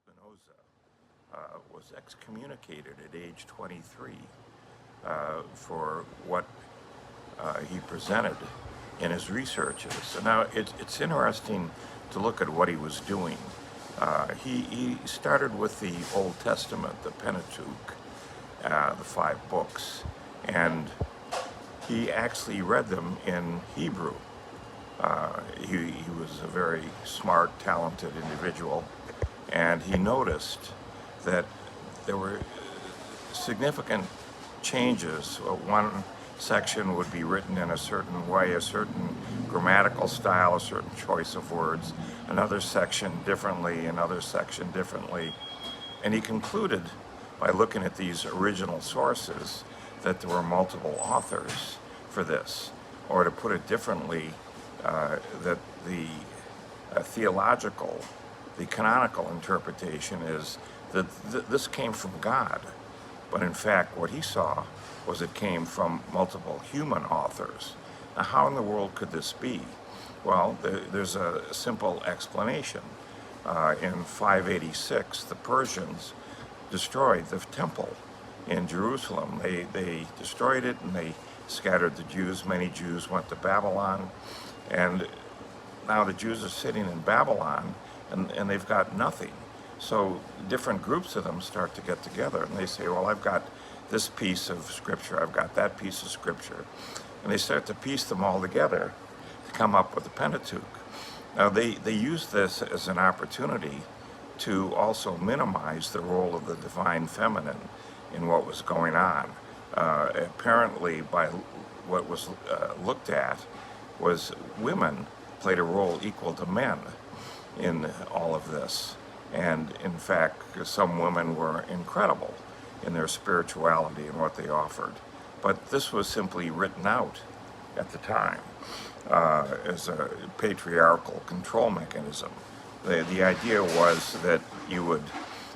Spinoza was excommunicated at age 23 for what he presented in his researches. So now it's interesting to look at what he was doing. He started with the Old Testament, the Pentateuch, the 5 books, and he actually read them in Hebrew. He was a very smart, talented individual, and he noticed that there were significant changes. One section would be written in a certain way, a certain grammatical style, a certain choice of words, another section differently, another section differently. And he concluded by looking at these original sources that there were multiple authors for this, or to put it differently, that the theological, the canonical interpretation is that this came from God. But in fact, what he saw was it came from multiple human authors. Now, how in the world could this be? Well, there's a simple explanation. In 586, the Persians destroyed the temple in Jerusalem. They destroyed it and they scattered the Jews. Many Jews went to Babylon. And now the Jews are sitting in Babylon and they've got nothing. So different groups of them start to get together and they say, well, I've got this piece of scripture, I've got that piece of scripture. And they start to piece them all together to come up with the Pentateuch. Now they use this as an opportunity to also minimize the role of the divine feminine in what was going on. Apparently, by what was looked at, was women played a role equal to men in all of this. And in fact, some women were incredible in their spirituality and what they offered. But this was simply written out at the time as a patriarchal control mechanism. The idea was that you would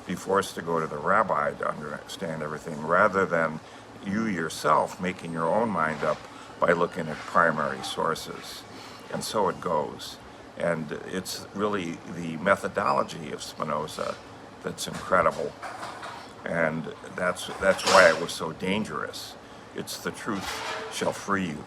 be forced to go to the rabbi to understand everything, rather than you yourself making your own mind up by looking at primary sources. And so it goes. And it's really the methodology of Spinoza that's incredible. And that's why it was so dangerous. It's the truth shall free you.